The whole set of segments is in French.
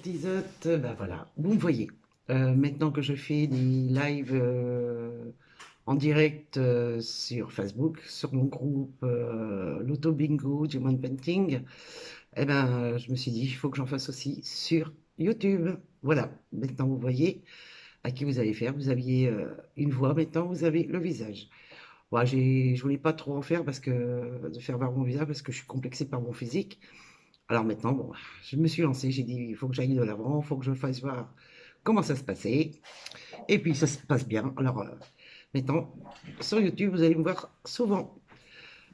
Isotte, ben voilà, vous me voyez. Maintenant que je fais des lives en direct sur Facebook, sur mon groupe Loto Bingo, Diamond Painting, eh ben, je me suis dit, il faut que j'en fasse aussi sur YouTube. Voilà, maintenant vous voyez à qui vous allez faire. Vous aviez une voix, maintenant vous avez le visage. Moi, je voulais pas trop en faire de faire voir mon visage parce que je suis complexée par mon physique. Alors maintenant, bon, je me suis lancée, j'ai dit, il faut que j'aille de l'avant, il faut que je fasse voir comment ça se passait. Et puis ça se passe bien. Alors maintenant, sur YouTube, vous allez me voir souvent.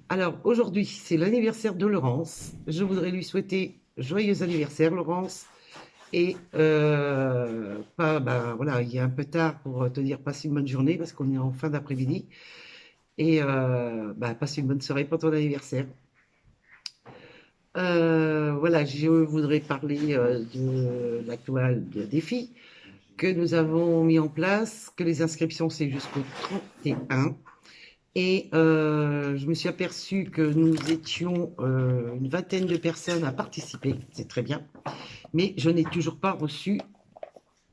Alors aujourd'hui, c'est l'anniversaire de Laurence. Je voudrais lui souhaiter joyeux anniversaire, Laurence. Et pas, ben, voilà, il est un peu tard pour te dire passe une bonne journée parce qu'on est en fin d'après-midi. Et ben, passe une bonne soirée pour ton anniversaire. Voilà, je voudrais parler de l'actuel défi que nous avons mis en place, que les inscriptions c'est jusqu'au 31. Et je me suis aperçue que nous étions une vingtaine de personnes à participer, c'est très bien, mais je n'ai toujours pas reçu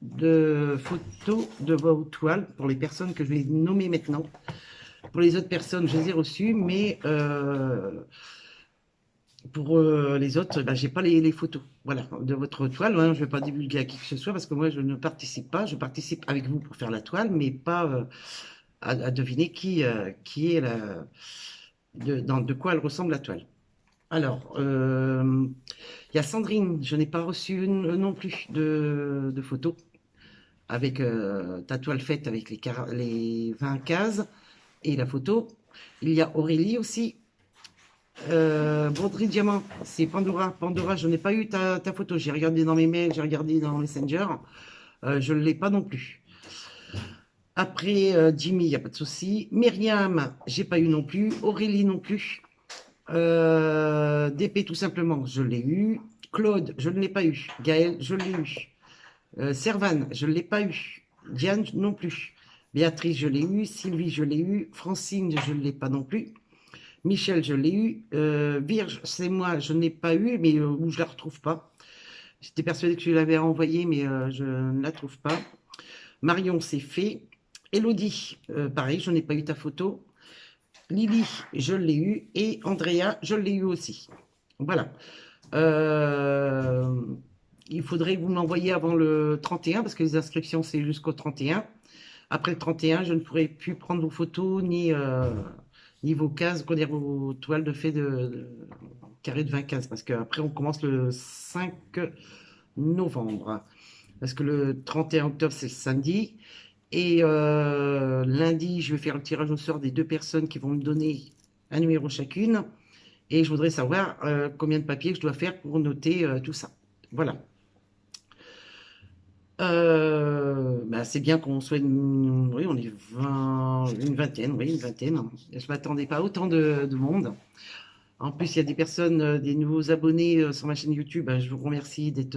de photos de vos toiles pour les personnes que je vais nommer maintenant. Pour les autres personnes, je les ai reçues, mais pour les autres, ben, j'ai pas les photos, voilà, de votre toile. Hein. Je vais pas divulguer à qui que ce soit parce que moi, je ne participe pas. Je participe avec vous pour faire la toile, mais pas à deviner qui est de quoi elle ressemble la toile. Alors, il y a Sandrine. Je n'ai pas reçu non plus de photos avec ta toile faite avec les 20 cases et la photo. Il y a Aurélie aussi. Broderie Diamant, c'est Pandora. Pandora, je n'ai pas eu ta photo. J'ai regardé dans mes mails, j'ai regardé dans Messenger. Je ne l'ai pas non plus. Après, Jimmy, il n'y a pas de souci. Myriam, j'ai pas eu non plus. Aurélie non plus. DP, tout simplement, je l'ai eu. Claude, je ne l'ai pas eu. Gaël, je l'ai eu. Servane, je ne l'ai pas eu. Diane, non plus. Béatrice, je l'ai eu. Sylvie, je l'ai eu. Francine, je ne l'ai pas non plus. Michel, je l'ai eu. Virge, c'est moi, je n'ai pas eu, mais où je la retrouve pas. J'étais persuadée que je l'avais envoyée, mais je ne la trouve pas. Marion, c'est fait. Elodie, pareil, je n'ai pas eu ta photo. Lily, je l'ai eu. Et Andrea, je l'ai eu aussi. Voilà. Euh, il faudrait que vous m'envoyiez avant le 31, parce que les inscriptions, c'est jusqu'au 31. Après le 31, je ne pourrai plus prendre vos photos, ni vos cases, qu'on dire vos toiles de fait de carré de 20 cases, parce qu'après, on commence le 5 novembre. Parce que le 31 octobre, c'est le samedi. Et lundi, je vais faire le tirage au sort des deux personnes qui vont me donner un numéro chacune. Et je voudrais savoir combien de papiers je dois faire pour noter tout ça. Voilà. Bah, c'est bien qu'on soit oui, on est une vingtaine, oui, une vingtaine. Je ne m'attendais pas à autant de monde. En plus, il y a des personnes, des nouveaux abonnés sur ma chaîne YouTube. Ben, je vous remercie de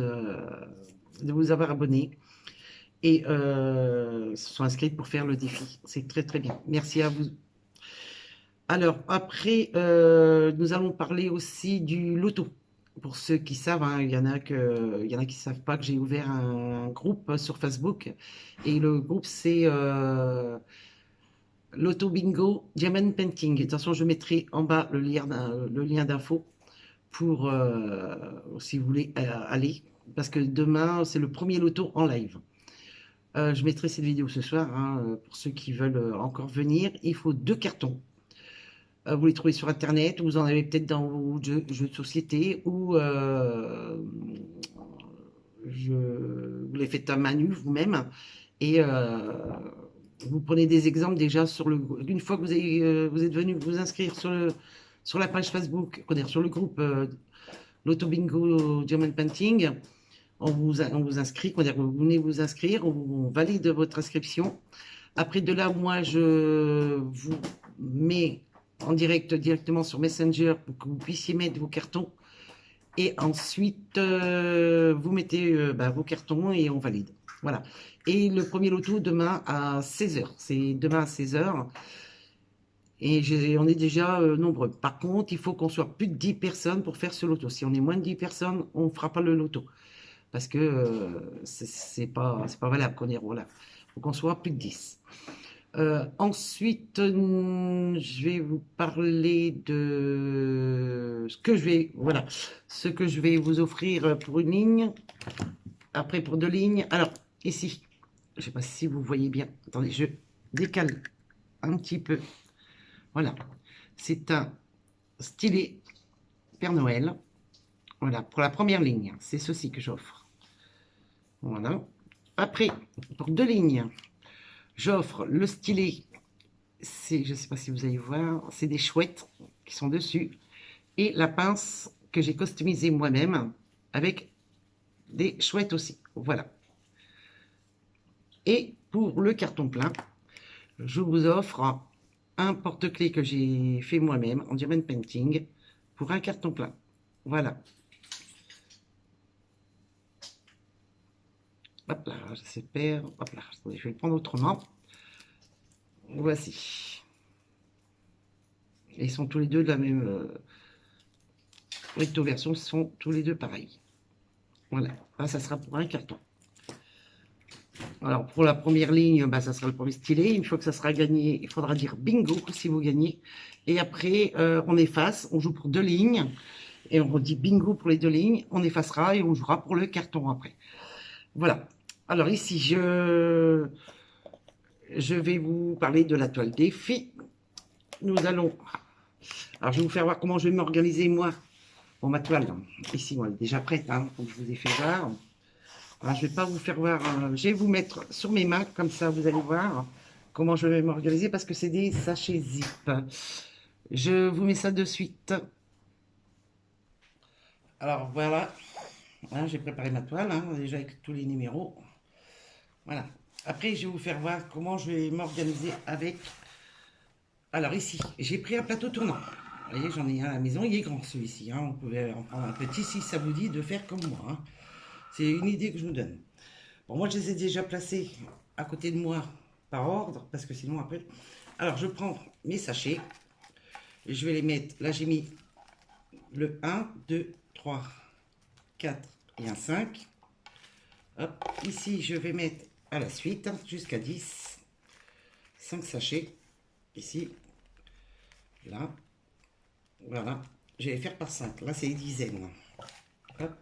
vous avoir abonné et se sont inscrits pour faire le défi. C'est très très bien. Merci à vous. Alors après, nous allons parler aussi du loto. Pour ceux qui savent, hein, il y en a qui savent pas que j'ai ouvert un groupe sur Facebook et le groupe c'est Loto Bingo Diamond Painting. De toute façon, je mettrai en bas le lien d'info pour si vous voulez aller parce que demain c'est le premier loto en live. Je mettrai cette vidéo ce soir hein, pour ceux qui veulent encore venir. Il faut 2 cartons. Vous les trouvez sur internet, ou vous en avez peut-être dans vos jeux de société, ou vous les faites à main nue vous-même. Et vous prenez des exemples déjà une fois que vous êtes venu vous inscrire sur la page Facebook, sur le groupe Loto Bingo Diamond Painting, on vous inscrit, vous venez vous inscrire, on valide votre inscription. Après de là, moi, je vous mets en direct directement sur Messenger pour que vous puissiez mettre vos cartons. Et ensuite, vous mettez vos cartons et on valide. Voilà. Et le premier loto demain à 16h. C'est demain à 16h. Et on est déjà nombreux. Par contre, il faut qu'on soit plus de 10 personnes pour faire ce loto. Si on est moins de 10 personnes, on ne fera pas le loto. parce que c'est pas valable qu'on y voilà. Faut qu'on soit plus de 10. Ensuite, je vais vous parler de ce que je vais, voilà, ce que je vais vous offrir pour une ligne. Après, pour deux lignes. Alors, ici, je ne sais pas si vous voyez bien. Attendez, je décale un petit peu. Voilà. C'est un stylet Père Noël. Voilà, pour la première ligne. C'est ceci que j'offre. Voilà. Après, pour deux lignes, j'offre le stylet. Je ne sais pas si vous allez voir, c'est des chouettes qui sont dessus. Et la pince que j'ai customisée moi-même avec des chouettes aussi. Voilà. Et pour le carton plein, je vous offre un porte-clés que j'ai fait moi-même en diamond painting pour un carton plein. Voilà. Hop là, j'espère. Hop là, attendez, je vais le prendre autrement. Voici. Et ils sont tous les deux de la même recto version, sont tous les deux pareils. Voilà. Là, ça sera pour un carton. Alors, pour la première ligne, bah, ça sera le premier stylet. Une fois que ça sera gagné, il faudra dire bingo si vous gagnez. Et après, on efface, on joue pour deux lignes. Et on dit bingo pour les deux lignes. On effacera et on jouera pour le carton après. Voilà. Alors ici, je vais vous parler de la toile défi. Nous allons... Alors, je vais vous faire voir comment je vais m'organiser, moi, pour ma toile. Ici, moi, elle est déjà prête, hein, comme je vous ai fait voir. Alors, je ne vais pas vous faire voir... je vais vous mettre sur mes mains, comme ça, vous allez voir comment je vais m'organiser, parce que c'est des sachets zip. Je vous mets ça de suite. Alors, voilà. Voilà, j'ai préparé ma toile, hein, déjà avec tous les numéros. Voilà. Après, je vais vous faire voir comment je vais m'organiser avec... Alors ici, j'ai pris un plateau tournant. Vous voyez, j'en ai un à la maison. Il est grand celui-ci, hein. On pouvait en prendre un petit si ça vous dit de faire comme moi, hein. C'est une idée que je vous donne. Bon, moi, je les ai déjà placés à côté de moi par ordre, parce que sinon après... Alors, je prends mes sachets. Et je vais les mettre... Là, j'ai mis le 1, 2, 3, 4 et un 5. Hop, ici, je vais mettre à la suite, hein, jusqu'à 10. 5 sachets. Ici, là, voilà, je vais faire par 5. Là, c'est les dizaines. Hop.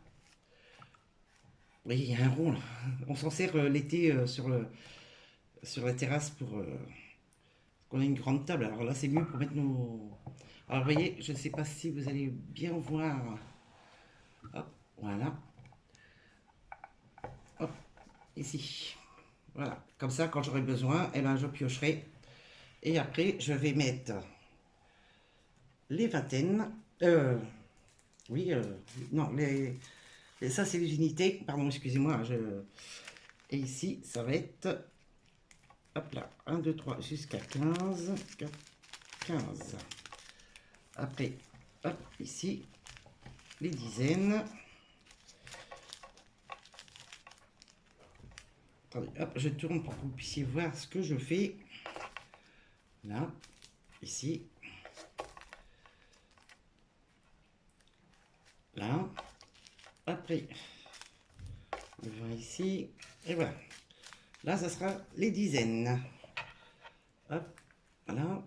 Oui, il y a un rond là. On s'en sert l'été sur la terrasse pour qu'on ait une grande table. Alors là, c'est mieux pour mettre nos. Alors, vous voyez, je ne sais pas si vous allez bien voir. Hop, voilà. Hop, ici. Voilà, comme ça, quand j'aurai besoin, eh ben, je piocherai. Et après, je vais mettre les vingtaines. Oui, non, et ça, c'est les unités. Pardon, excusez-moi. Et ici, ça va être... Hop là, 1, 2, 3, jusqu'à 15. 15. Après, hop, ici, les dizaines. Attendez, hop, je tourne pour que vous puissiez voir ce que je fais. Là, ici. Là. Après, on va ici. Et voilà. Là, ça sera les dizaines. Hop, voilà.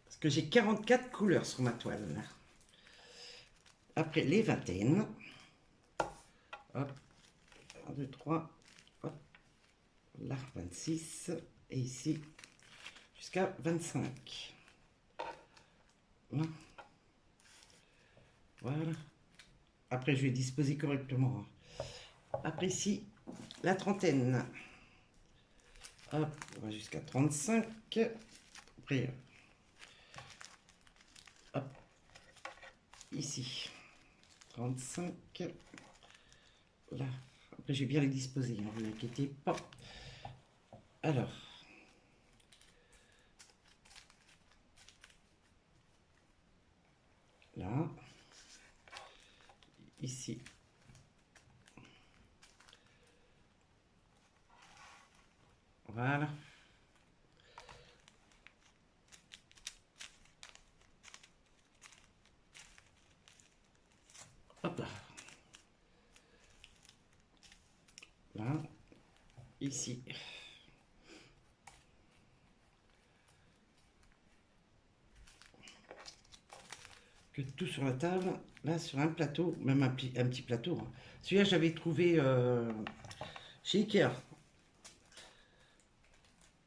Parce que j'ai 44 couleurs sur ma toile. Après, les vingtaines. Hop, 1, 2, 3. Hop, là, 26. Et ici, jusqu'à 25. Voilà. Après, je vais disposer correctement. Après, ici, la trentaine. Hop, on va jusqu'à 35. Après, hop, ici, 35. Là, après, je vais bien les disposer, ne vous inquiétez pas. Alors, là, ici. Voilà. Hop là. ici. Que tout sur la table, là sur un plateau, même un petit plateau, hein. Celui-là, j'avais trouvé chez Ikea.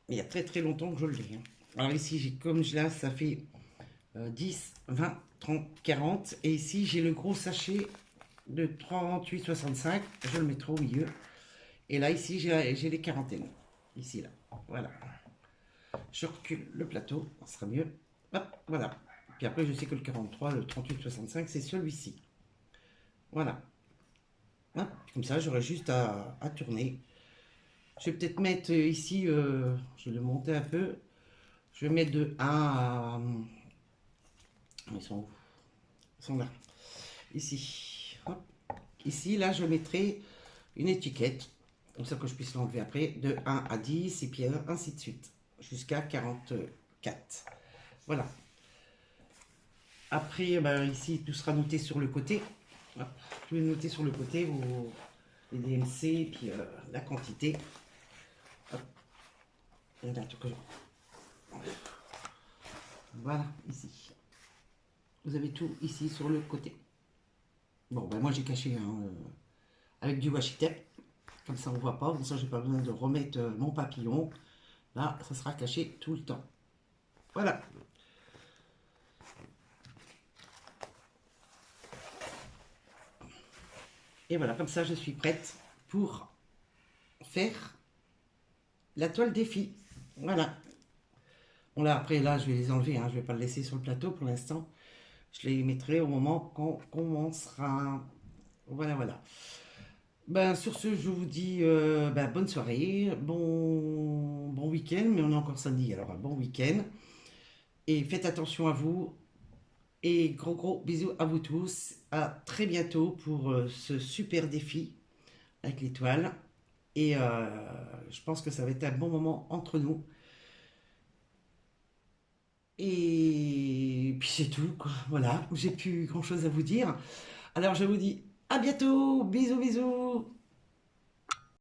Il y a très très longtemps que je l'ai, hein. Alors ici, comme là, ça fait 10, 20, 30, 40. Et ici, j'ai le gros sachet de 38,65. Je le mettrai au milieu. Et là, ici, j'ai les quarantaines. Ici, là. Voilà. Je recule le plateau, ça sera mieux. Hop, voilà. Puis après, je sais que le 43, le 38,65, c'est celui-ci. Voilà. Hop, comme ça, j'aurai juste à tourner. Je vais peut-être mettre ici, je vais le monter un peu. Je vais mettre de 1 à... Ils sont où? Ils sont là. Ici. Hop. Ici, là, je mettrai une étiquette, comme ça que je puisse l'enlever après, de 1 à 10, et puis ainsi de suite, jusqu'à 44. Voilà. Après, ben, ici, tout sera noté sur le côté. Hop. Je vais noter sur le côté les DMC, et puis la quantité. Hop. Et là, voilà, ici. Vous avez tout ici sur le côté. Bon, ben moi j'ai caché hein, avec du washi tape. Comme ça on ne voit pas. Comme ça j'ai pas besoin de remettre mon papillon. Là, ça sera caché tout le temps. Voilà. Et voilà, comme ça je suis prête pour faire la toile défi. Voilà. Bon là, après là, je vais les enlever. Hein. Je ne vais pas le laisser sur le plateau pour l'instant. Je les mettrai au moment qu'on commencera. Voilà, voilà. Ben, sur ce, je vous dis ben, bonne soirée, bon week-end, mais on est encore samedi, alors un bon week-end. Et faites attention à vous. Et gros gros bisous à vous tous. À très bientôt pour ce super défi avec l'étoile. Et je pense que ça va être un bon moment entre nous. Et puis c'est tout, quoi. Voilà, j'ai plus grand chose à vous dire. Alors je vous dis à bientôt. Bisous, bisous.